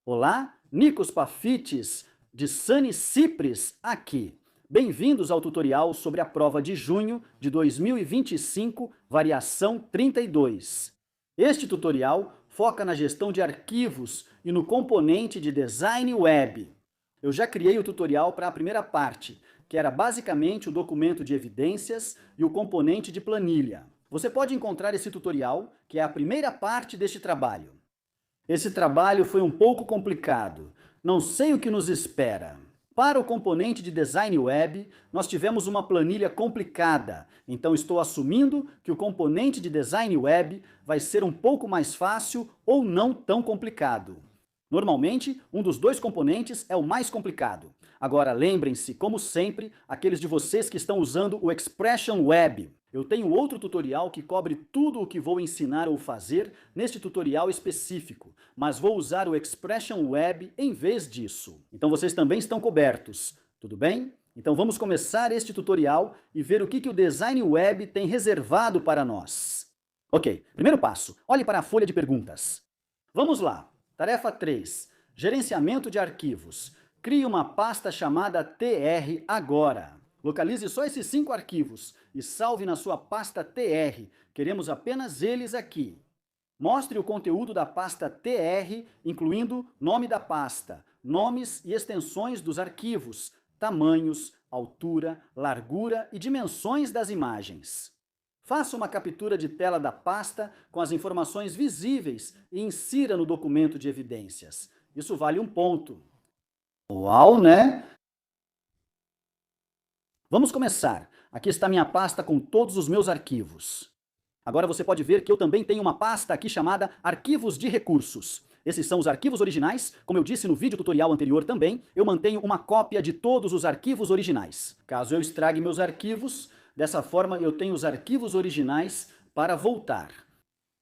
Olá, Nikos Pafites, de Sunny Cypress, aqui. Bem-vindos ao tutorial sobre a prova de junho de 2025, variação 32. Este tutorial foca na gestão de arquivos e no componente de design web. Eu já criei o tutorial para a primeira parte, que era basicamente o documento de evidências e o componente de planilha. Você pode encontrar esse tutorial, que é a primeira parte deste trabalho. Esse trabalho foi um pouco complicado. Não sei o que nos espera. Para o componente de design web, nós tivemos uma planilha complicada, então estou assumindo que o componente de design web vai ser um pouco mais fácil ou não tão complicado. Normalmente, um dos dois componentes é o mais complicado. Agora, lembrem-se, como sempre, aqueles de vocês que estão usando o Expression Web. Eu tenho outro tutorial que cobre tudo o que vou ensinar ou fazer neste tutorial específico, mas vou usar o Expression Web em vez disso. Então vocês também estão cobertos, tudo bem? Então vamos começar este tutorial e ver o que o Design Web tem reservado para nós. Ok, primeiro passo, olhe para a folha de perguntas. Vamos lá, tarefa 3, gerenciamento de arquivos. Crie uma pasta chamada TR agora. Localize só esses 5 arquivos e salve na sua pasta TR. Queremos apenas eles aqui. Mostre o conteúdo da pasta TR, incluindo nome da pasta, nomes e extensões dos arquivos, tamanhos, altura, largura e dimensões das imagens. Faça uma captura de tela da pasta com as informações visíveis e insira no documento de evidências. Isso vale 1 ponto. Uau, né? Vamos começar. Aqui está minha pasta com todos os meus arquivos. Agora você pode ver que eu também tenho uma pasta aqui chamada Arquivos de Recursos. Esses são os arquivos originais. Como eu disse no vídeo tutorial anterior também, eu mantenho uma cópia de todos os arquivos originais. Caso eu estrague meus arquivos, dessa forma eu tenho os arquivos originais para voltar.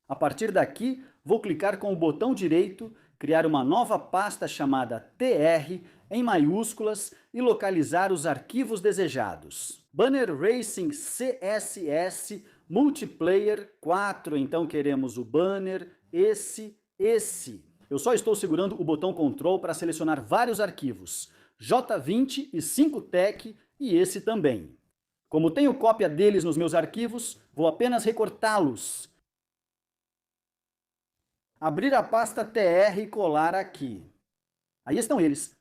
A partir daqui, vou clicar com o botão direito, criar uma nova pasta chamada TR em maiúsculas e localizar os arquivos desejados. Banner Racing CSS Multiplayer 4, então queremos o banner, esse. Eu só estou segurando o botão Ctrl para selecionar vários arquivos, J20 e 5tech e esse também. Como tenho cópia deles nos meus arquivos, vou apenas recortá-los. Abrir a pasta TR e colar aqui. Aí estão eles.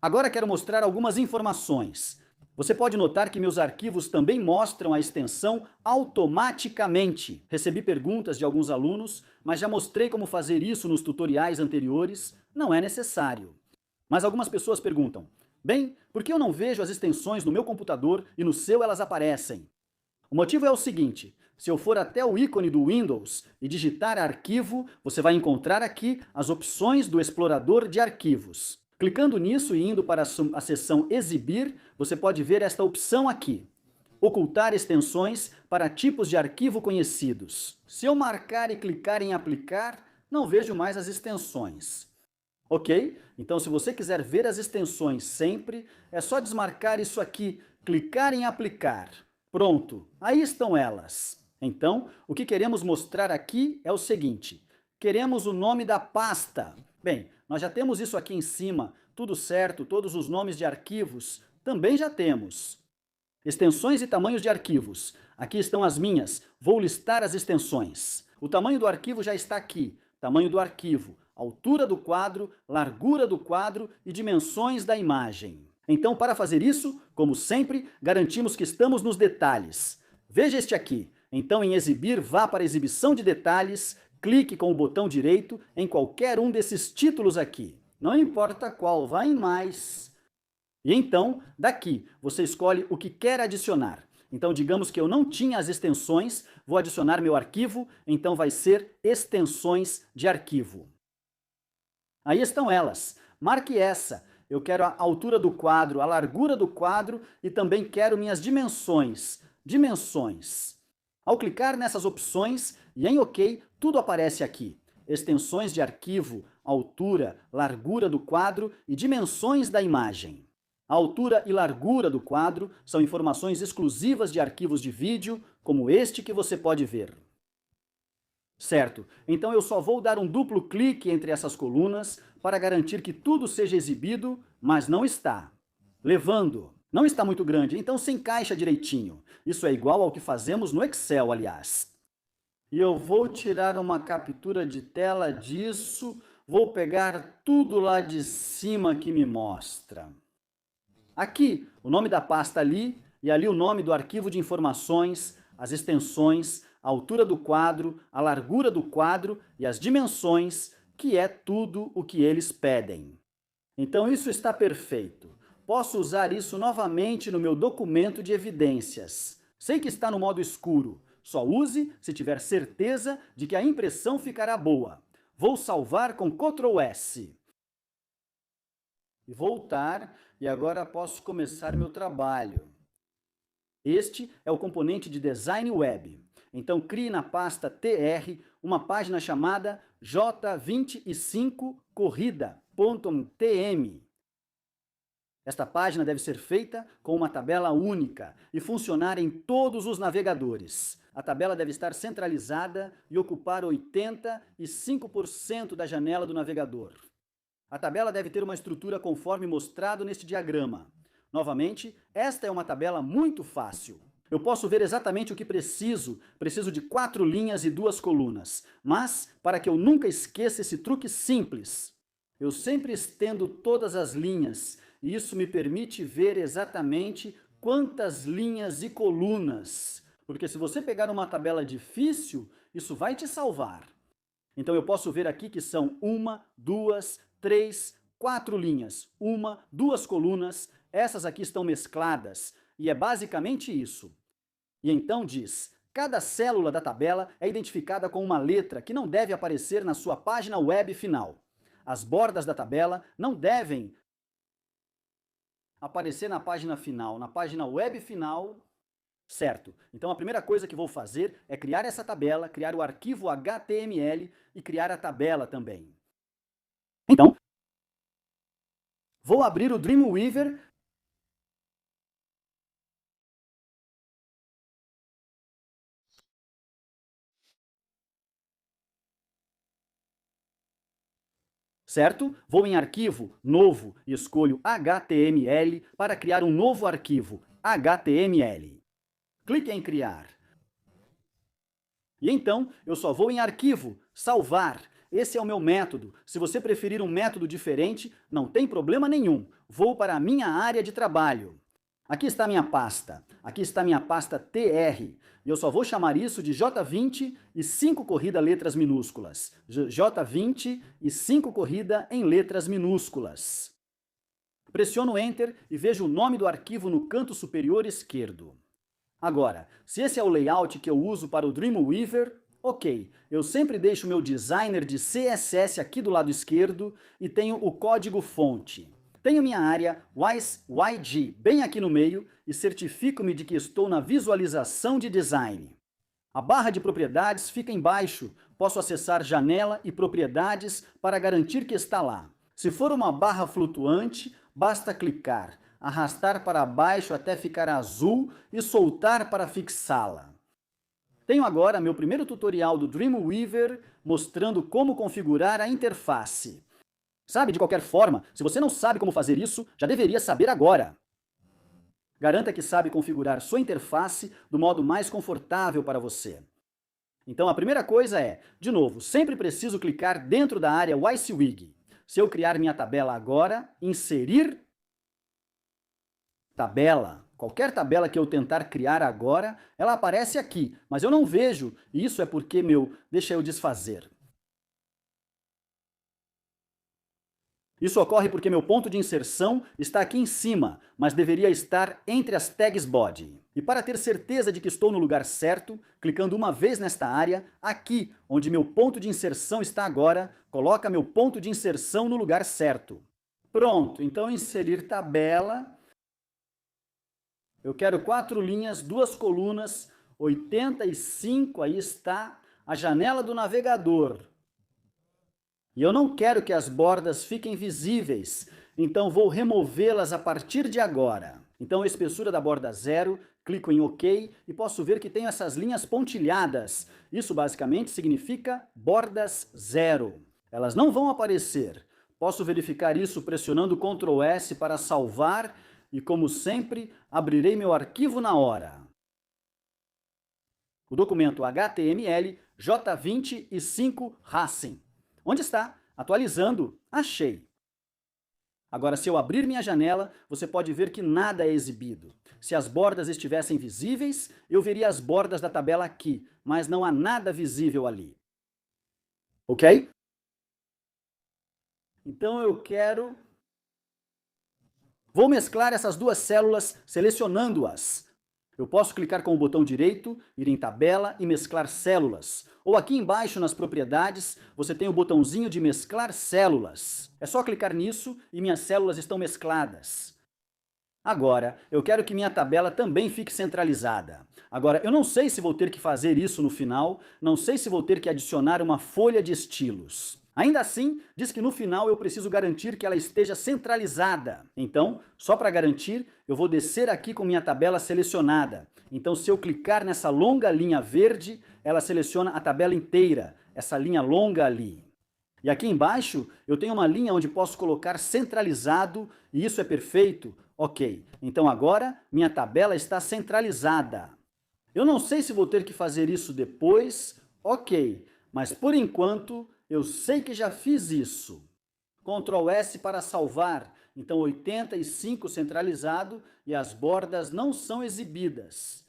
Agora quero mostrar algumas informações. Você pode notar que meus arquivos também mostram a extensão automaticamente. Recebi perguntas de alguns alunos, mas já mostrei como fazer isso nos tutoriais anteriores. Não é necessário. Mas algumas pessoas perguntam, bem, por que eu não vejo as extensões no meu computador e no seu elas aparecem? O motivo é o seguinte, se eu for até o ícone do Windows e digitar arquivo, você vai encontrar aqui as opções do explorador de arquivos. Clicando nisso e indo para a seção Exibir, você pode ver esta opção aqui. Ocultar extensões para tipos de arquivo conhecidos. Se eu marcar e clicar em Aplicar, não vejo mais as extensões. Ok? Então, se você quiser ver as extensões sempre, é só desmarcar isso aqui, clicar em Aplicar. Pronto, aí estão elas. Então, o que queremos mostrar aqui é o seguinte, queremos o nome da pasta. Bem, nós já temos isso aqui em cima, tudo certo, todos os nomes de arquivos também já temos. Extensões e tamanhos de arquivos. Aqui estão as minhas, vou listar as extensões. O tamanho do arquivo já está aqui, tamanho do arquivo, altura do quadro, largura do quadro e dimensões da imagem. Então, para fazer isso, como sempre, garantimos que estamos nos detalhes. Veja este aqui. Então, em Exibir, vá para Exibição de Detalhes, clique com o botão direito em qualquer um desses títulos aqui. Não importa qual, vá em Mais. E então, daqui, você escolhe o que quer adicionar. Então, digamos que eu não tinha as extensões, vou adicionar meu arquivo, então vai ser Extensões de Arquivo. Aí estão elas. Marque essa. Eu quero a altura do quadro, a largura do quadro e também quero minhas dimensões. Dimensões. Ao clicar nessas opções e em OK, tudo aparece aqui. Extensões de arquivo, altura, largura do quadro e dimensões da imagem. A altura e largura do quadro são informações exclusivas de arquivos de vídeo, como este que você pode ver. Certo, então eu só vou dar um duplo clique entre essas colunas para garantir que tudo seja exibido, mas não está. Levando. Não está muito grande, então se encaixa direitinho. Isso é igual ao que fazemos no Excel, aliás. E eu vou tirar uma captura de tela disso, vou pegar tudo lá de cima que me mostra. Aqui, o nome da pasta ali, e ali o nome do arquivo de informações, as extensões, a altura do quadro, a largura do quadro e as dimensões, que é tudo o que eles pedem. Então isso está perfeito. Posso usar isso novamente no meu documento de evidências. Sei que está no modo escuro. Só use se tiver certeza de que a impressão ficará boa. Vou salvar com Ctrl S. E voltar, e agora posso começar meu trabalho. Este é o componente de Design Web. Então crie na pasta TR uma página chamada j25corrida.tm. Esta página deve ser feita com uma tabela única e funcionar em todos os navegadores. A tabela deve estar centralizada e ocupar 85% da janela do navegador. A tabela deve ter uma estrutura conforme mostrado neste diagrama. Novamente, esta é uma tabela muito fácil. Eu posso ver exatamente o que preciso. Preciso de 4 linhas e 2 colunas. Mas, para que eu nunca esqueça esse truque simples, eu sempre estendo todas as linhas. E isso me permite ver exatamente quantas linhas e colunas. Porque se você pegar uma tabela difícil, isso vai te salvar. Então eu posso ver aqui que são 1, 2, 3, 4 linhas. 1, 2 colunas. Essas aqui estão mescladas. E é basicamente isso. E então diz: cada célula da tabela é identificada com uma letra que não deve aparecer na sua página web final. As bordas da tabela não devem aparecer na página final, na página web final, certo? Então a primeira coisa que vou fazer é criar essa tabela, criar o arquivo HTML e criar a tabela também. Então, vou abrir o Dreamweaver. Certo? Vou em Arquivo, Novo e escolho HTML para criar um novo arquivo, HTML. Clique em Criar. E então, eu só vou em Arquivo, Salvar. Esse é o meu método. Se você preferir um método diferente, não tem problema nenhum. Vou para a minha área de trabalho. Aqui está minha pasta. Aqui está minha pasta TR. E eu só vou chamar isso de J20 e 5 corrida letras minúsculas. J20 e 5 corrida em letras minúsculas. Pressiono Enter e vejo o nome do arquivo no canto superior esquerdo. Agora, se esse é o layout que eu uso para o Dreamweaver, ok, eu sempre deixo meu designer de CSS aqui do lado esquerdo e tenho o código fonte. Tenho minha área YG bem aqui no meio e certifico-me de que estou na visualização de design. A barra de propriedades fica embaixo. Posso acessar janela e propriedades para garantir que está lá. Se for uma barra flutuante, basta clicar, arrastar para baixo até ficar azul e soltar para fixá-la. Tenho agora meu primeiro tutorial do Dreamweaver mostrando como configurar a interface. Sabe, de qualquer forma, se você não sabe como fazer isso, já deveria saber agora. Garanta que sabe configurar sua interface do modo mais confortável para você. Então a primeira coisa é, de novo, sempre preciso clicar dentro da área WYSIWYG. Se eu criar minha tabela agora, inserir tabela. Qualquer tabela que eu tentar criar agora, ela aparece aqui, mas eu não vejo, e isso é porque deixa eu desfazer. Isso ocorre porque meu ponto de inserção está aqui em cima, mas deveria estar entre as tags body. E para ter certeza de que estou no lugar certo, clicando uma vez nesta área, aqui, onde meu ponto de inserção está agora, coloca meu ponto de inserção no lugar certo. Pronto, então inserir tabela. Eu quero 4 linhas, 2 colunas, 85, aí está a janela do navegador. E eu não quero que as bordas fiquem visíveis, então vou removê-las a partir de agora. Então, a espessura da borda 0, clico em OK e posso ver que tenho essas linhas pontilhadas. Isso basicamente significa bordas 0. Elas não vão aparecer. Posso verificar isso pressionando Ctrl S para salvar e, como sempre, abrirei meu arquivo na hora. O documento HTML J25 Racing. Onde está? Atualizando. Achei. Agora, se eu abrir minha janela, você pode ver que nada é exibido. Se as bordas estivessem visíveis, eu veria as bordas da tabela aqui, mas não há nada visível ali. Ok? Então vou mesclar essas duas células selecionando-as. Eu posso clicar com o botão direito, ir em tabela e mesclar células. Ou aqui embaixo nas propriedades, você tem o botãozinho de mesclar células. É só clicar nisso e minhas células estão mescladas. Agora, eu quero que minha tabela também fique centralizada. Agora, eu não sei se vou ter que fazer isso no final, não sei se vou ter que adicionar uma folha de estilos. Ainda assim, diz que no final eu preciso garantir que ela esteja centralizada. Então, só para garantir, eu vou descer aqui com minha tabela selecionada. Então, se eu clicar nessa longa linha verde, ela seleciona a tabela inteira, essa linha longa ali. E aqui embaixo, eu tenho uma linha onde posso colocar centralizado, e isso é perfeito? Ok. Então agora, minha tabela está centralizada. Eu não sei se vou ter que fazer isso depois, ok. Mas por enquanto, eu sei que já fiz isso. Ctrl S para salvar. Então 85 centralizado e as bordas não são exibidas.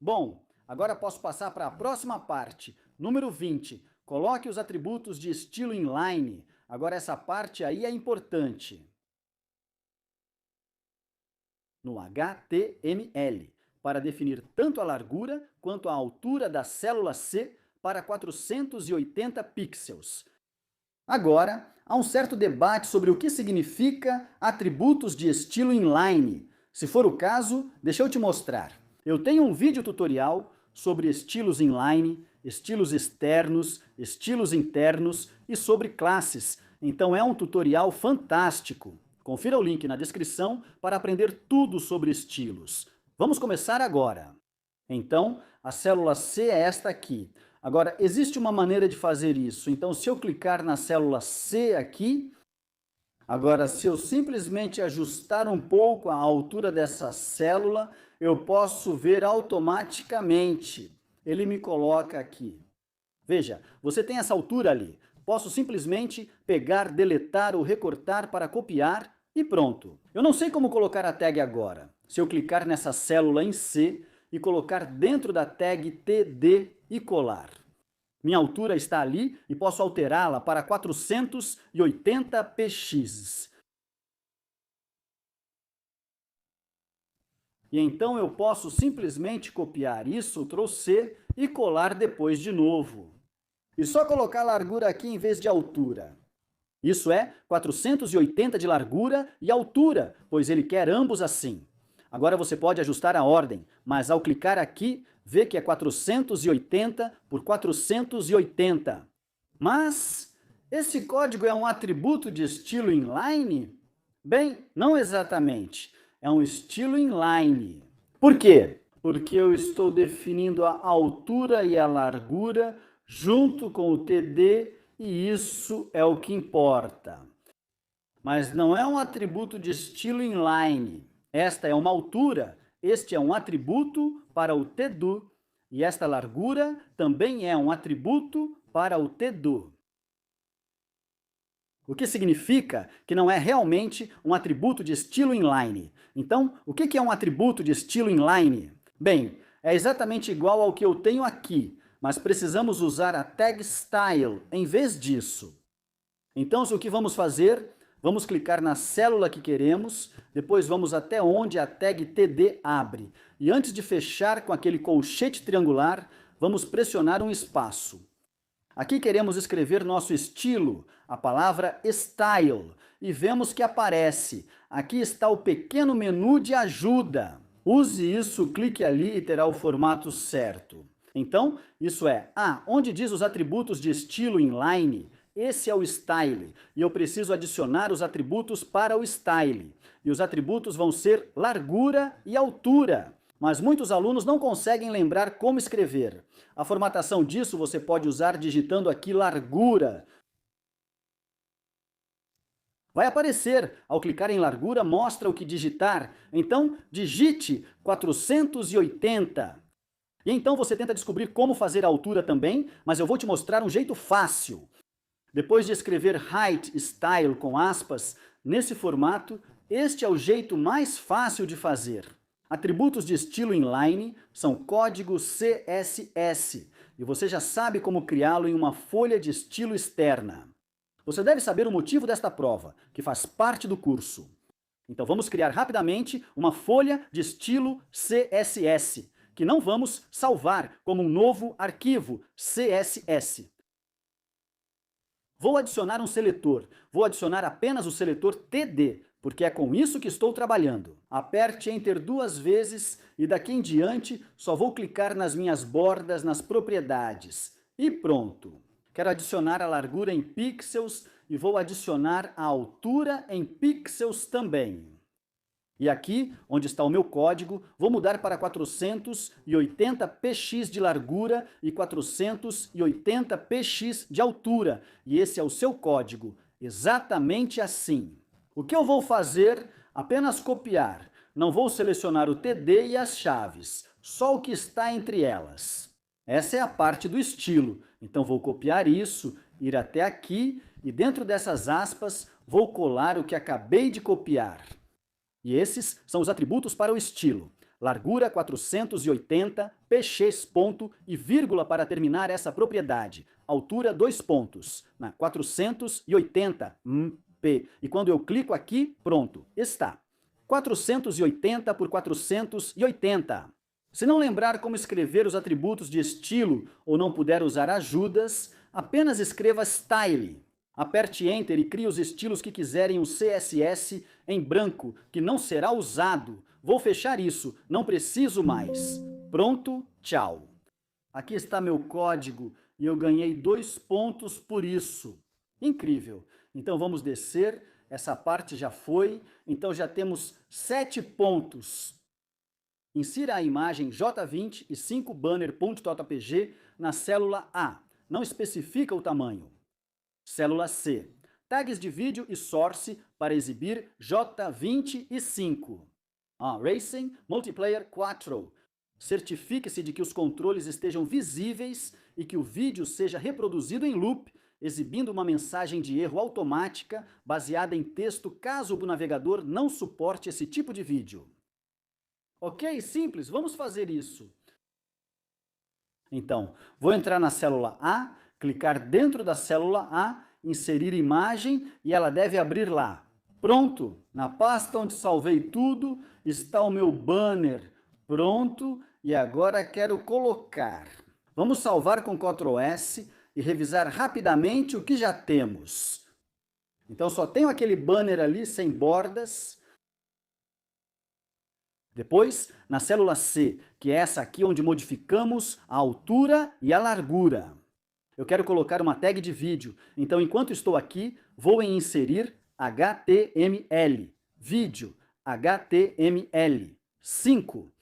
Bom, agora posso passar para a próxima parte. Número 20. Coloque os atributos de estilo inline. Agora essa parte aí é importante. No HTML, para definir tanto a largura quanto a altura da célula C para 480 pixels. Agora, há um certo debate sobre o que significa atributos de estilo inline. Se for o caso, deixa eu te mostrar. Eu tenho um vídeo tutorial sobre estilos inline, estilos externos, estilos internos e sobre classes. Então é um tutorial fantástico. Confira o link na descrição para aprender tudo sobre estilos. Vamos começar agora. Então, a célula C é esta aqui. Agora, existe uma maneira de fazer isso. Então, se eu clicar na célula C aqui, agora, se eu simplesmente ajustar um pouco a altura dessa célula, eu posso ver automaticamente. Ele me coloca aqui. Veja, você tem essa altura ali. Posso simplesmente pegar, deletar ou recortar para copiar e pronto. Eu não sei como colocar a tag agora. Se eu clicar nessa célula em C e colocar dentro da tag TD e colar. Minha altura está ali e posso alterá-la para 480 px. E então eu posso simplesmente copiar isso, Ctrl C, e colar depois de novo. E só colocar a largura aqui em vez de altura. Isso é 480 de largura e altura, pois ele quer ambos assim. Agora você pode ajustar a ordem, mas ao clicar aqui, vê que é 480 por 480. Mas esse código é um atributo de estilo inline? Bem, não exatamente. É um estilo inline. Por quê? Porque eu estou definindo a altura e a largura junto com o TD e isso é o que importa. Mas não é um atributo de estilo inline. Esta é uma altura, este é um atributo para o TDO e esta largura também é um atributo para o TDO. O que significa que não é realmente um atributo de estilo inline. Então, o que é um atributo de estilo inline? Bem, é exatamente igual ao que eu tenho aqui, mas precisamos usar a tag style em vez disso. Então, o que vamos fazer? Vamos clicar na célula que queremos, depois vamos até onde a tag TD abre. E antes de fechar com aquele colchete triangular, vamos pressionar um espaço. Aqui queremos escrever nosso estilo, a palavra style, e vemos que aparece. Aqui está o pequeno menu de ajuda. Use isso, clique ali e terá o formato certo. Então, isso é, onde diz os atributos de estilo inline, esse é o style, e eu preciso adicionar os atributos para o style. E os atributos vão ser largura e altura. Mas muitos alunos não conseguem lembrar como escrever. A formatação disso você pode usar digitando aqui largura. Vai aparecer, ao clicar em largura, mostra o que digitar. Então, digite 480. E então você tenta descobrir como fazer a altura também, mas eu vou te mostrar um jeito fácil. Depois de escrever height style com aspas, nesse formato, este é o jeito mais fácil de fazer. Atributos de estilo inline são código CSS, e você já sabe como criá-lo em uma folha de estilo externa. Você deve saber o motivo desta prova, que faz parte do curso. Então vamos criar rapidamente uma folha de estilo CSS, que não vamos salvar como um novo arquivo CSS. Vou adicionar um seletor. Vou adicionar apenas o seletor TD, porque é com isso que estou trabalhando. Aperte Enter 2 vezes e daqui em diante só vou clicar nas minhas bordas nas propriedades. E pronto! Quero adicionar a largura em pixels e vou adicionar a altura em pixels também. E aqui, onde está o meu código, vou mudar para 480 px de largura e 480 px de altura. E esse é o seu código, exatamente assim. O que eu vou fazer? Apenas copiar. Não vou selecionar o TD e as chaves, só o que está entre elas. Essa é a parte do estilo, então vou copiar isso, ir até aqui e dentro dessas aspas vou colar o que acabei de copiar. E esses são os atributos para o estilo. Largura 480, px ponto e vírgula para terminar essa propriedade. Altura 2 pontos, na 480, p. E quando eu clico aqui, pronto, está. 480 por 480. Se não lembrar como escrever os atributos de estilo ou não puder usar ajudas, apenas escreva style. Aperte Enter e crie os estilos que quiserem um CSS em branco, que não será usado. Vou fechar isso, não preciso mais. Pronto, tchau. Aqui está meu código e eu ganhei 2 pontos por isso. Incrível. Então vamos descer, essa parte já foi, então já temos 7 pontos. Insira a imagem J20 e 5 banner.jpg na célula A. Não especifica o tamanho. Célula C. Tags de vídeo e source para exibir J20 e 5. Racing Multiplayer 4. Certifique-se de que os controles estejam visíveis e que o vídeo seja reproduzido em loop, exibindo uma mensagem de erro automática baseada em texto caso o navegador não suporte esse tipo de vídeo. Ok? Simples, vamos fazer isso. Então, vou entrar na célula A, clicar dentro da célula A, inserir imagem e ela deve abrir lá. Pronto! Na pasta onde salvei tudo está o meu banner. Pronto! E agora quero colocar. Vamos salvar com Ctrl S e revisar rapidamente o que já temos. Então só tenho aquele banner ali sem bordas. Depois, na célula C, que é essa aqui onde modificamos a altura e a largura. Eu quero colocar uma tag de vídeo, então enquanto estou aqui, vou em inserir HTML, vídeo, HTML, 5.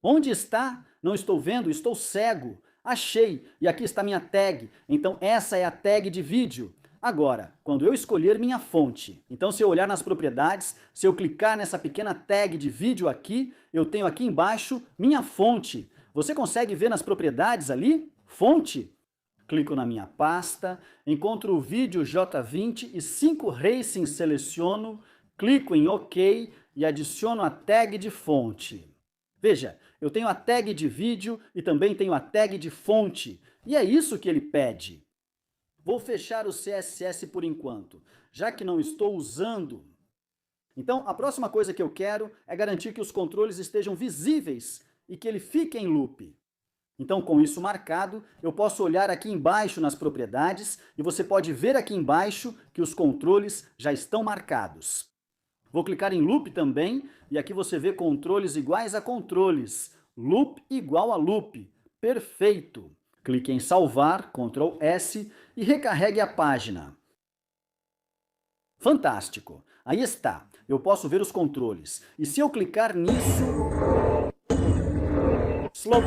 Onde está? Não estou vendo, estou cego. Achei, e aqui está minha tag, então essa é a tag de vídeo. Agora, quando eu escolher minha fonte, então se eu olhar nas propriedades, se eu clicar nessa pequena tag de vídeo aqui, eu tenho aqui embaixo minha fonte. Você consegue ver nas propriedades ali? Fonte? Clico na minha pasta, encontro o vídeo J20 e 5 Racing seleciono, clico em OK e adiciono a tag de fonte. Veja, eu tenho a tag de vídeo e também tenho a tag de fonte, e é isso que ele pede. Vou fechar o CSS por enquanto, já que não estou usando. Então, a próxima coisa que eu quero é garantir que os controles estejam visíveis e que ele fique em loop. Então, com isso marcado, eu posso olhar aqui embaixo nas propriedades e você pode ver aqui embaixo que os controles já estão marcados. Vou clicar em loop também e aqui você vê controles iguais a controles. Loop igual a loop. Perfeito! Clique em salvar, Ctrl S e recarregue a página. Fantástico! Aí está, eu posso ver os controles. E se eu clicar nisso... Slope.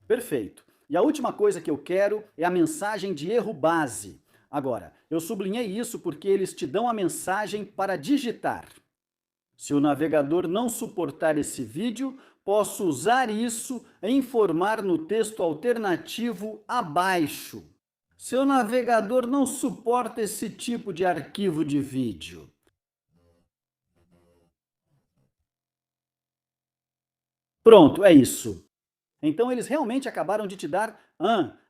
Perfeito. E a última coisa que eu quero é a mensagem de erro base. Agora, eu sublinhei isso porque eles te dão a mensagem para digitar. Se o navegador não suportar esse vídeo, posso usar isso e informar no texto alternativo abaixo. Seu navegador não suporta esse tipo de arquivo de vídeo. Pronto, é isso. Então eles realmente acabaram de te dar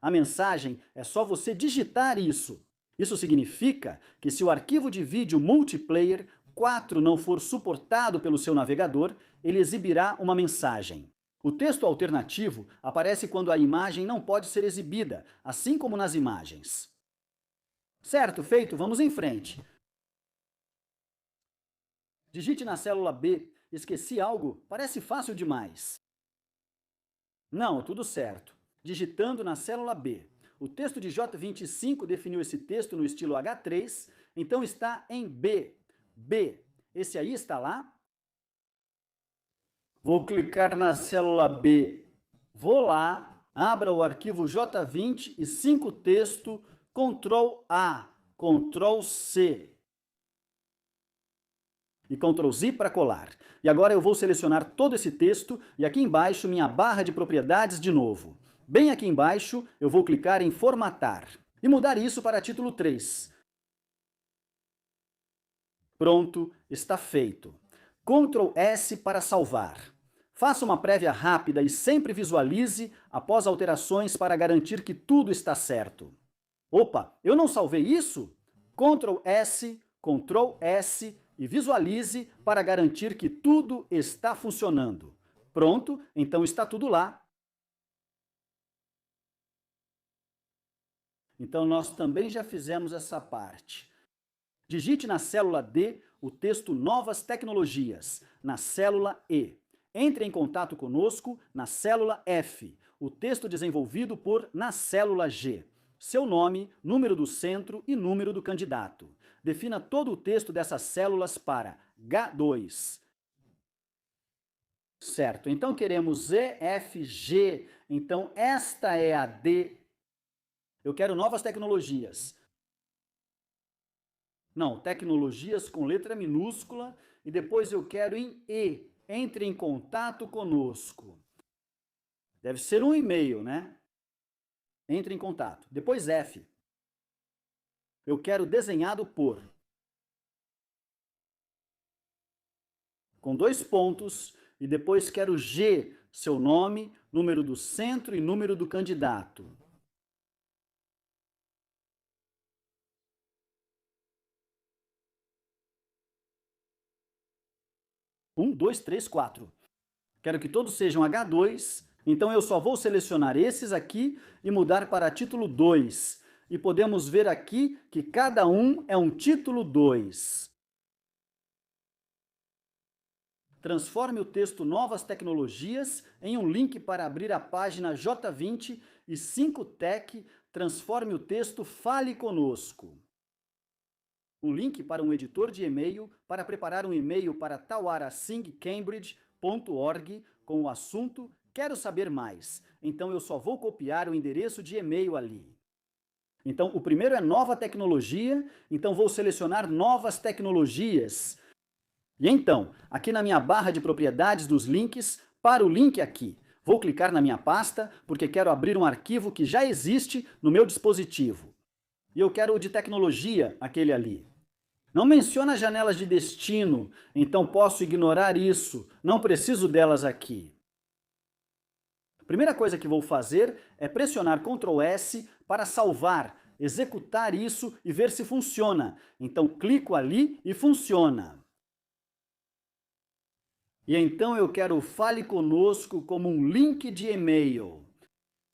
a mensagem, é só você digitar isso. Isso significa que se o arquivo de vídeo multiplayer 4 não for suportado pelo seu navegador, ele exibirá uma mensagem. O texto alternativo aparece quando a imagem não pode ser exibida, assim como nas imagens. Certo, feito, vamos em frente. Digite na célula B. Esqueci algo? Parece fácil demais. Não, tudo certo. Digitando na célula B. O texto de J25 definiu esse texto no estilo H3, então está em B. B. Esse aí está lá? Vou clicar na célula B. Vou lá, abra o arquivo J20 e 5 texto, Ctrl A, Ctrl C. E Ctrl Z para colar. E agora eu vou selecionar todo esse texto e aqui embaixo minha barra de propriedades de novo. Bem aqui embaixo eu vou clicar em formatar e mudar isso para título 3. Pronto, está feito. Ctrl S para salvar. Faça uma prévia rápida e sempre visualize após alterações para garantir que tudo está certo. Opa, eu não salvei isso? Ctrl S e visualize para garantir que tudo está funcionando. Pronto, então está tudo lá. Então nós também já fizemos essa parte. Digite na célula D o texto Novas Tecnologias, na célula E. Entre em contato conosco na célula F, o texto desenvolvido na célula G. Seu nome, número do centro e número do candidato. Defina todo o texto dessas células para H2. Certo, então queremos E, F, G. Então esta é a D. Eu quero novas tecnologias. Não, tecnologias com letra minúscula e depois eu quero em E. Entre em contato conosco. Deve ser um e-mail, né? Entre em contato. Depois F. Eu quero desenhado por. Com 2 pontos. E depois quero G, seu nome, número do centro e número do candidato. Um, dois, três, 4. Quero que todos sejam H2, então eu só vou selecionar esses aqui e mudar para título 2. E podemos ver aqui que cada um é um título 2. Transforme o texto Novas Tecnologias em um link para abrir a página J20 e 5Tech, transforme o texto Fale Conosco. Um link para um editor de e-mail para preparar um e-mail para tawarasingcambridge.org com o assunto Quero saber mais. Então eu só vou copiar o endereço de e-mail ali. Então o primeiro é nova tecnologia, então vou selecionar novas tecnologias. E então, aqui na minha barra de propriedades dos links, para o link aqui, vou clicar na minha pasta porque quero abrir um arquivo que já existe no meu dispositivo. E eu quero o de tecnologia, aquele ali. Não menciona janelas de destino, então posso ignorar isso, não preciso delas aqui. A primeira coisa que vou fazer é pressionar Ctrl S para salvar, executar isso e ver se funciona. Então clico ali e funciona. E então eu quero Fale Conosco como um link de e-mail.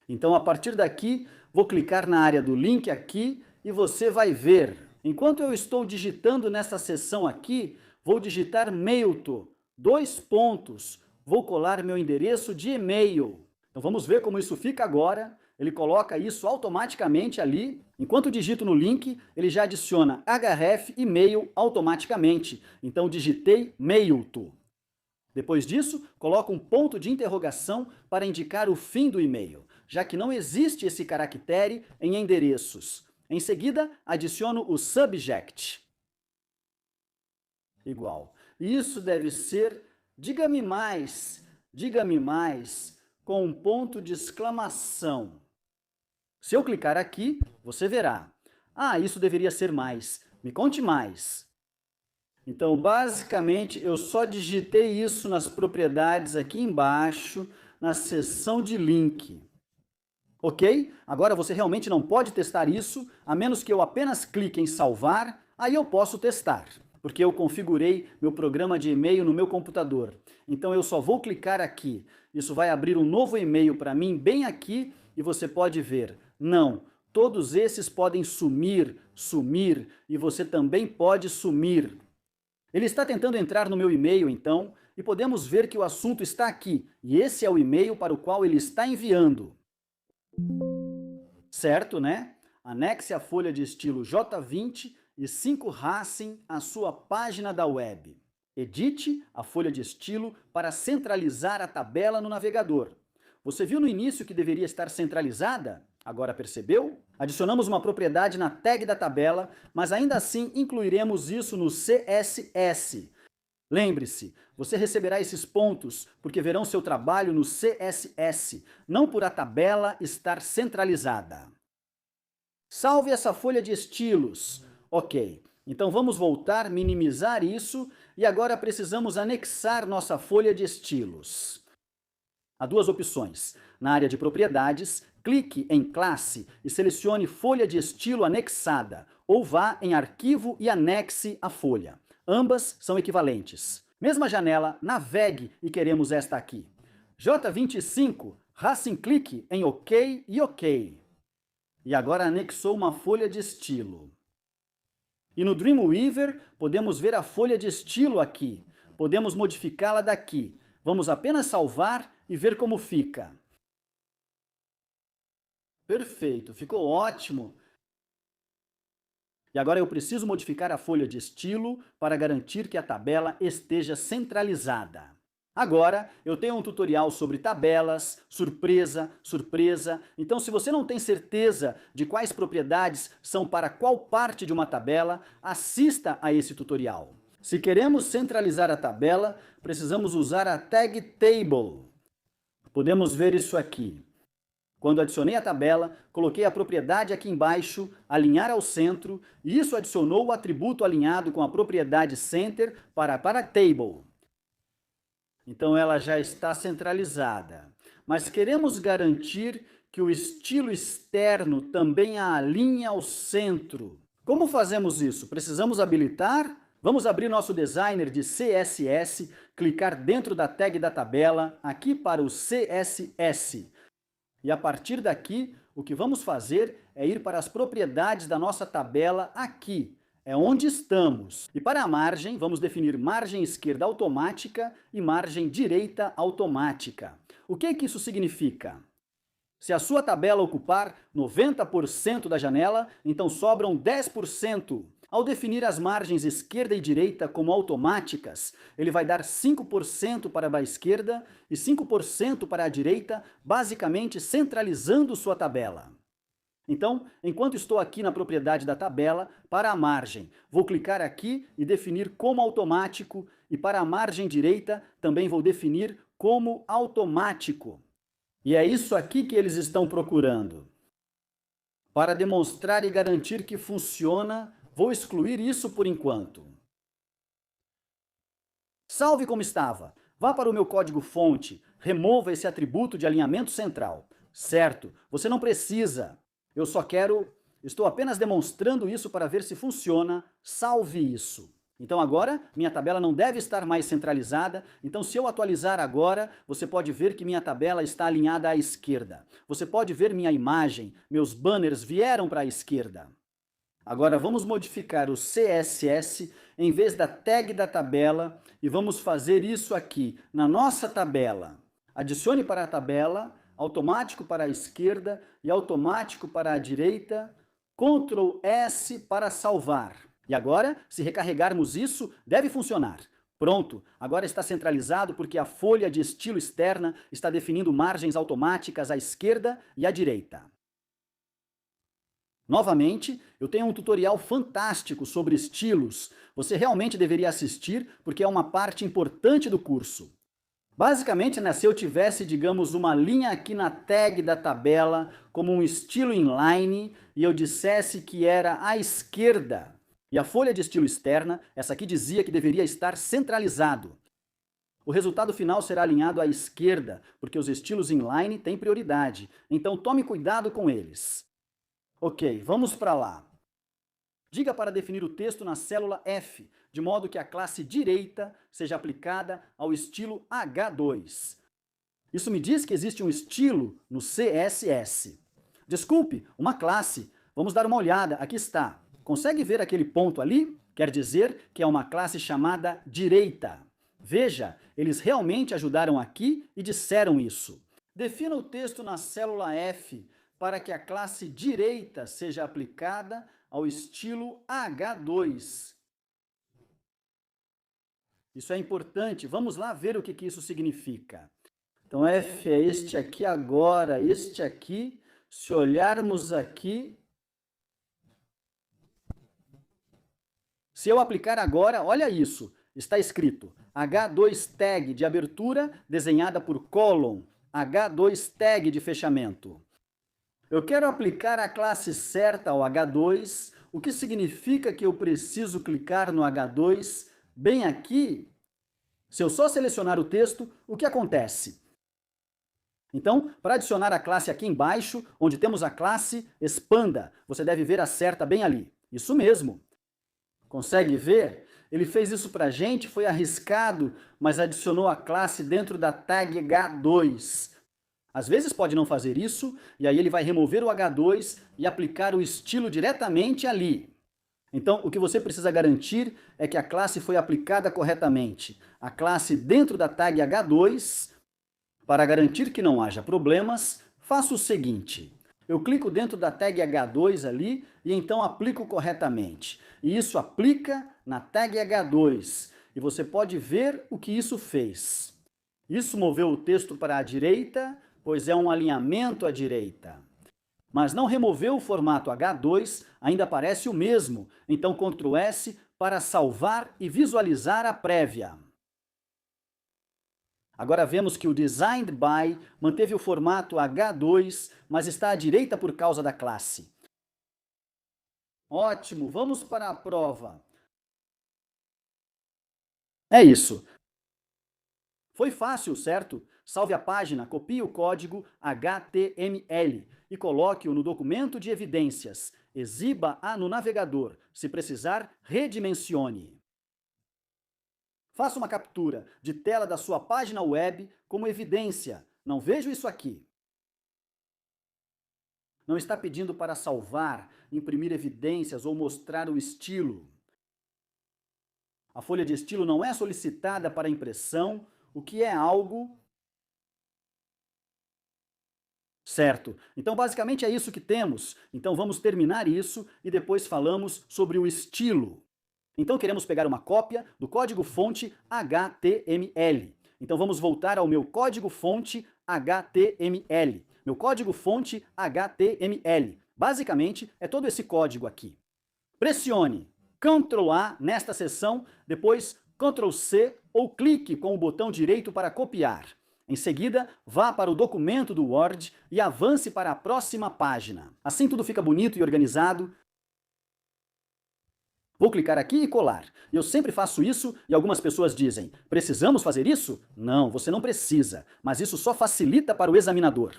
Então a partir daqui, vou clicar na área do link aqui e você vai ver. Enquanto eu estou digitando nessa seção aqui, vou digitar Mailto, 2 pontos, vou colar meu endereço de e-mail. Então vamos ver como isso fica agora. Ele coloca isso automaticamente ali. Enquanto digito no link, ele já adiciona href e-mail automaticamente. Então digitei Mailto. Depois disso, coloco um ponto de interrogação para indicar o fim do e-mail. já que não existe esse caractere em endereços. Em seguida, adiciono o subject. Igual. Isso deve ser, diga-me mais, com um ponto de exclamação. Se eu clicar aqui, você verá. Ah, isso deveria ser mais. Me conte mais. Então, basicamente, eu só digitei isso nas propriedades aqui embaixo, na seção de link. Ok? Agora você realmente não pode testar isso, a menos que eu apenas clique em salvar, aí eu posso testar, porque eu configurei meu programa de e-mail no meu computador. Então eu só vou clicar aqui. Isso vai abrir um novo e-mail para mim bem aqui e você pode ver. Não, todos esses podem sumir, e você também pode sumir. Ele está tentando entrar no meu e-mail, então, e podemos ver que o assunto está aqui, e esse é o e-mail para o qual ele está enviando. Certo, né? Anexe a folha de estilo J20 e 5 Racing à sua página da web. Edite a folha de estilo para centralizar a tabela no navegador. Você viu no início que deveria estar centralizada? Agora percebeu? Adicionamos uma propriedade na tag da tabela, mas ainda assim incluiremos isso no CSS. Lembre-se, você receberá esses pontos porque verão seu trabalho no CSS, não por a tabela estar centralizada. Salve essa folha de estilos. Ok, então vamos voltar, minimizar isso e agora precisamos anexar nossa folha de estilos. Há duas opções. Na área de propriedades, clique em classe e selecione folha de estilo anexada ou vá em arquivo e anexe a folha. Ambas são equivalentes. Mesma janela, navegue e queremos esta aqui. J25, Racing clique em OK e OK. E agora anexou uma folha de estilo. E no Dreamweaver, podemos ver a folha de estilo aqui. Podemos modificá-la daqui. Vamos apenas salvar e ver como fica. Perfeito, ficou ótimo. E agora eu preciso modificar a folha de estilo para garantir que a tabela esteja centralizada. Agora eu tenho um tutorial sobre tabelas, surpresa, então se você não tem certeza de quais propriedades são para qual parte de uma tabela, assista a esse tutorial. Se queremos centralizar a tabela, precisamos usar a tag table. Podemos ver isso aqui. Quando adicionei a tabela, coloquei a propriedade aqui embaixo, alinhar ao centro, e isso adicionou o atributo alinhado com a propriedade center para table. Então ela já está centralizada. Mas queremos garantir que o estilo externo também a alinhe ao centro. Como fazemos isso? Precisamos habilitar? Vamos abrir nosso designer de CSS, clicar dentro da tag da tabela, aqui para o CSS. E a partir daqui, o que vamos fazer é ir para as propriedades da nossa tabela aqui, é onde estamos. E para a margem, vamos definir margem esquerda automática e margem direita automática. O que isso significa? Se a sua tabela ocupar 90% da janela, então sobram 10%. Ao definir as margens esquerda e direita como automáticas, ele vai dar 5% para a esquerda e 5% para a direita, basicamente centralizando sua tabela. Então, enquanto estou aqui na propriedade da tabela, para a margem, vou clicar aqui e definir como automático, e para a margem direita também vou definir como automático. E é isso aqui que eles estão procurando. Para demonstrar e garantir que funciona, vou excluir isso por enquanto. Salve como estava. Vá para o meu código-fonte, remova esse atributo de alinhamento central. Certo, você não precisa. Eu só estou apenas demonstrando isso para ver se funciona. Salve isso. Então agora, minha tabela não deve estar mais centralizada, então se eu atualizar agora, você pode ver que minha tabela está alinhada à esquerda. Você pode ver minha imagem, meus banners vieram para a esquerda. Agora vamos modificar o CSS em vez da tag da tabela e vamos fazer isso aqui, na nossa tabela. Adicione para a tabela, automático para a esquerda e automático para a direita, Ctrl S para salvar. E agora, se recarregarmos isso, deve funcionar. Pronto, agora está centralizado porque a folha de estilo externa está definindo margens automáticas à esquerda e à direita. Novamente, eu tenho um tutorial fantástico sobre estilos. Você realmente deveria assistir porque é uma parte importante do curso. Basicamente, né, se eu tivesse, digamos, uma linha aqui na tag da tabela como um estilo inline e eu dissesse que era à esquerda e a folha de estilo externa, essa aqui dizia que deveria estar centralizado. O resultado final será alinhado à esquerda, porque os estilos inline têm prioridade. Então tome cuidado com eles. Ok, vamos para lá. Diga para definir o texto na célula F, de modo que a classe direita seja aplicada ao estilo H2. Isso me diz que existe um estilo no CSS. Desculpe, uma classe. Vamos dar uma olhada, aqui está. Consegue ver aquele ponto ali? Quer dizer que é uma classe chamada direita. Veja, eles realmente ajudaram aqui e disseram isso. Defina o texto na célula F para que a classe direita seja aplicada ao estilo H2. Isso é importante. Vamos lá ver o que isso significa. Então, F é este aqui agora, este aqui. Se olharmos aqui, se eu aplicar agora, olha isso. Está escrito H2 tag de abertura desenhada por colon, H2 tag de fechamento. Eu quero aplicar a classe certa ao H2, o que significa que eu preciso clicar no H2 bem aqui. Se eu só selecionar o texto, o que acontece? Então, para adicionar a classe aqui embaixo, onde temos a classe, expanda. Você deve ver a certa bem ali. Isso mesmo. Consegue ver? Ele fez isso para a gente, foi arriscado, mas adicionou a classe dentro da tag H2. Às vezes pode não fazer isso, e aí ele vai remover o H2 e aplicar o estilo diretamente ali. Então, o que você precisa garantir é que a classe foi aplicada corretamente. A classe dentro da tag H2, para garantir que não haja problemas, faço o seguinte. Eu clico dentro da tag H2 ali e então aplico corretamente. E isso aplica na tag H2. E você pode ver o que isso fez. Isso moveu o texto para a direita, pois é um alinhamento à direita. Mas não removeu o formato H2, ainda aparece o mesmo. Então Ctrl S para salvar e visualizar a prévia. Agora vemos que o Designed By manteve o formato H2, mas está à direita por causa da classe. Ótimo, vamos para a prova. É isso. Foi fácil, certo? Salve a página, copie o código HTML e coloque-o no documento de evidências. Exiba-a no navegador. Se precisar, redimensione. Faça uma captura de tela da sua página web como evidência. Não vejo isso aqui. Não está pedindo para salvar, imprimir evidências ou mostrar o estilo. A folha de estilo não é solicitada para impressão, o que é algo certo. Então, basicamente é isso que temos. Então, vamos terminar isso e depois falamos sobre o estilo. Então, queremos pegar uma cópia do código-fonte HTML. Então, vamos voltar ao meu código-fonte HTML. Meu código-fonte HTML. Basicamente, é todo esse código aqui. Pressione Ctrl A nesta seção, depois Ctrl C ou clique com o botão direito para copiar. Em seguida, vá para o documento do Word e avance para a próxima página. Assim tudo fica bonito e organizado. Vou clicar aqui e colar. Eu sempre faço isso e algumas pessoas dizem, precisamos fazer isso? Não, você não precisa, mas isso só facilita para o examinador.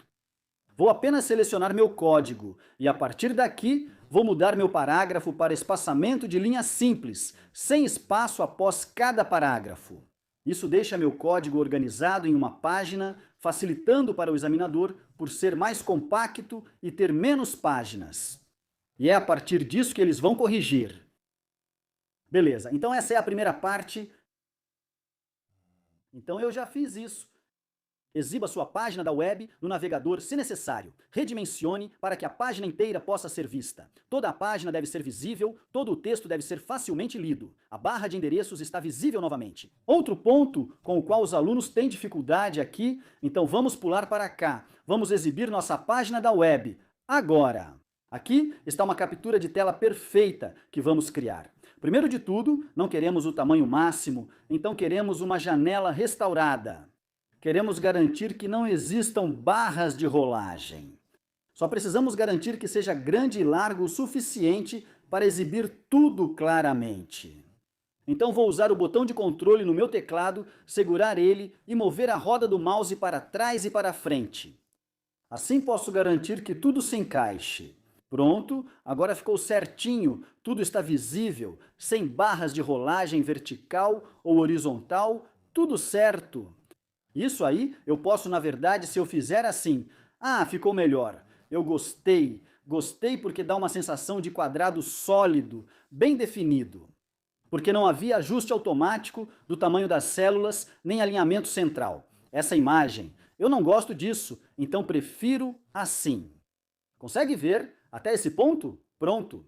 Vou apenas selecionar meu código e a partir daqui vou mudar meu parágrafo para espaçamento de linha simples, sem espaço após cada parágrafo. Isso deixa meu código organizado em uma página, facilitando para o examinador por ser mais compacto e ter menos páginas. E é a partir disso que eles vão corrigir. Beleza, então essa é a primeira parte. Então eu já fiz isso. Exiba sua página da web no navegador se necessário. Redimensione para que a página inteira possa ser vista. Toda a página deve ser visível, todo o texto deve ser facilmente lido. A barra de endereços está visível novamente. Outro ponto com o qual os alunos têm dificuldade aqui, então vamos pular para cá. Vamos exibir nossa página da web. Agora! Aqui está uma captura de tela perfeita que vamos criar. Primeiro de tudo, não queremos o tamanho máximo, então queremos uma janela restaurada. Queremos garantir que não existam barras de rolagem. Só precisamos garantir que seja grande e largo o suficiente para exibir tudo claramente. Então vou usar o botão de controle no meu teclado, segurar ele e mover a roda do mouse para trás e para frente. Assim posso garantir que tudo se encaixe. Pronto, agora ficou certinho, tudo está visível, sem barras de rolagem vertical ou horizontal, tudo certo. Isso aí eu posso, na verdade, se eu fizer assim, ficou melhor, eu gostei, gostei porque dá uma sensação de quadrado sólido, bem definido. Porque não havia ajuste automático do tamanho das células, nem alinhamento central. Essa imagem, eu não gosto disso, então prefiro assim. Consegue ver até esse ponto? Pronto.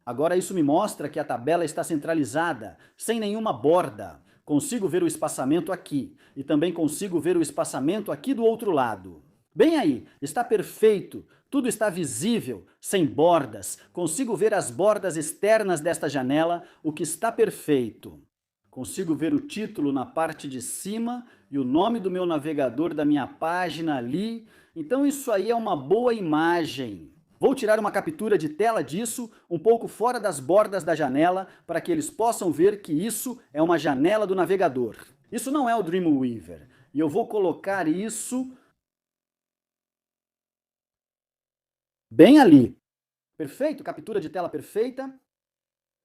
Agora isso me mostra que a tabela está centralizada, sem nenhuma borda. Consigo ver o espaçamento aqui e também consigo ver o espaçamento aqui do outro lado. Bem aí, está perfeito, tudo está visível, sem bordas. Consigo ver as bordas externas desta janela, o que está perfeito. Consigo ver o título na parte de cima e o nome do meu navegador da minha página ali. Então isso aí é uma boa imagem. Vou tirar uma captura de tela disso, um pouco fora das bordas da janela, para que eles possam ver que isso é uma janela do navegador. Isso não é o Dreamweaver. E eu vou colocar isso bem ali. Perfeito? Captura de tela perfeita.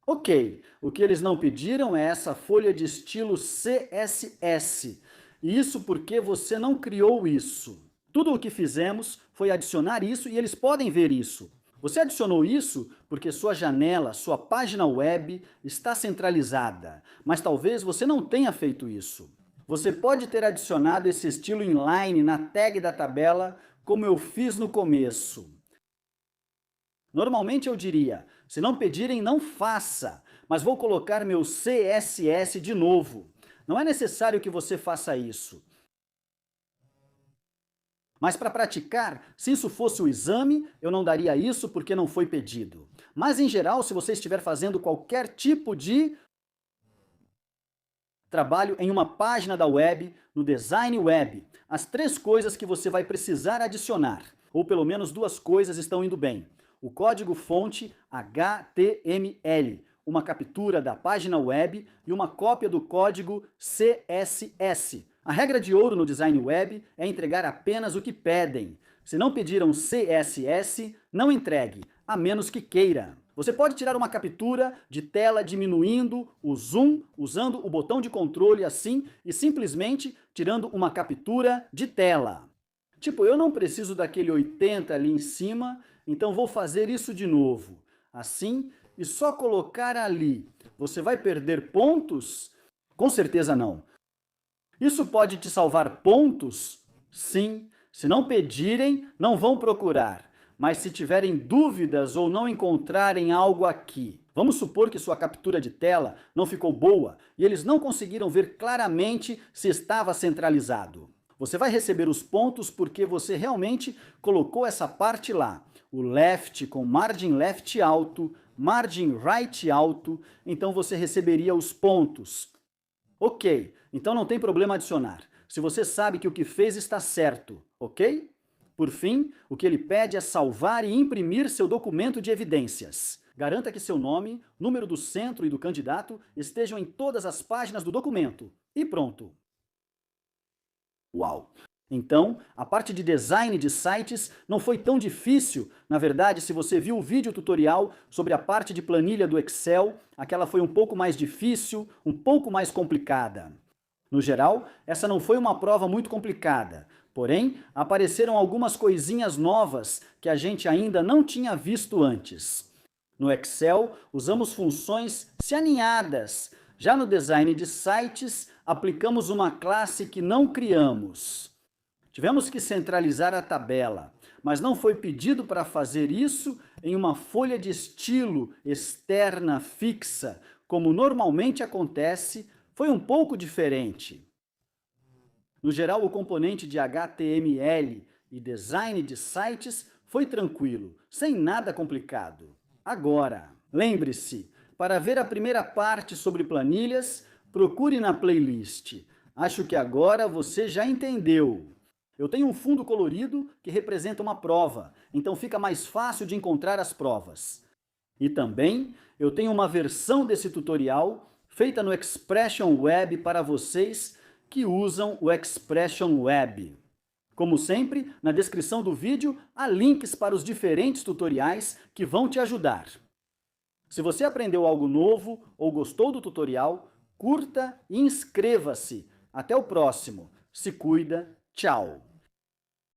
Ok, o que eles não pediram é essa folha de estilo CSS. E isso porque você não criou isso. Tudo o que fizemos foi adicionar isso e eles podem ver isso. Você adicionou isso porque sua janela, sua página web está centralizada, mas talvez você não tenha feito isso. Você pode ter adicionado esse estilo inline na tag da tabela, como eu fiz no começo. Normalmente eu diria, se não pedirem, não faça, mas vou colocar meu CSS de novo. Não é necessário que você faça isso. Mas para praticar, se isso fosse o exame, eu não daria isso porque não foi pedido. Mas em geral, se você estiver fazendo qualquer tipo de trabalho em uma página da web, no design web, as 3 coisas que você vai precisar adicionar, ou pelo menos 2 coisas estão indo bem. O código-fonte HTML, uma captura da página web e uma cópia do código CSS. A regra de ouro no design web é entregar apenas o que pedem. Se não pediram CSS, não entregue, a menos que queira. Você pode tirar uma captura de tela diminuindo o zoom, usando o botão de controle assim e simplesmente tirando uma captura de tela. Tipo, eu não preciso daquele 80 ali em cima, então vou fazer isso de novo. Assim, e só colocar ali. Você vai perder pontos? Com certeza não. Isso pode te salvar pontos? Sim. Se não pedirem, não vão procurar. Mas se tiverem dúvidas ou não encontrarem algo aqui, vamos supor que sua captura de tela não ficou boa e eles não conseguiram ver claramente se estava centralizado. Você vai receber os pontos porque você realmente colocou essa parte lá. O left com margin left alto, margin right alto, então você receberia os pontos. Ok, então não tem problema adicionar. Se você sabe que o que fez está certo, ok? Por fim, o que ele pede é salvar e imprimir seu documento de evidências. Garanta que seu nome, número do centro e do candidato estejam em todas as páginas do documento. E pronto. Uau! Então, a parte de design de sites não foi tão difícil. Na verdade, se você viu o vídeo tutorial sobre a parte de planilha do Excel, aquela foi um pouco mais difícil, um pouco mais complicada. No geral, essa não foi uma prova muito complicada. Porém, apareceram algumas coisinhas novas que a gente ainda não tinha visto antes. No Excel, usamos funções se aninhadas. Já no design de sites, aplicamos uma classe que não criamos. Tivemos que centralizar a tabela, mas não foi pedido para fazer isso em uma folha de estilo externa fixa, como normalmente acontece, foi um pouco diferente. No geral, o componente de HTML e design de sites foi tranquilo, sem nada complicado. Agora, lembre-se, para ver a primeira parte sobre planilhas, procure na playlist. Acho que agora você já entendeu. Eu tenho um fundo colorido que representa uma prova, então fica mais fácil de encontrar as provas. E também eu tenho uma versão desse tutorial feita no Expression Web para vocês que usam o Expression Web. Como sempre, na descrição do vídeo há links para os diferentes tutoriais que vão te ajudar. Se você aprendeu algo novo ou gostou do tutorial, curta e inscreva-se. Até o próximo. Se cuida. Tchau.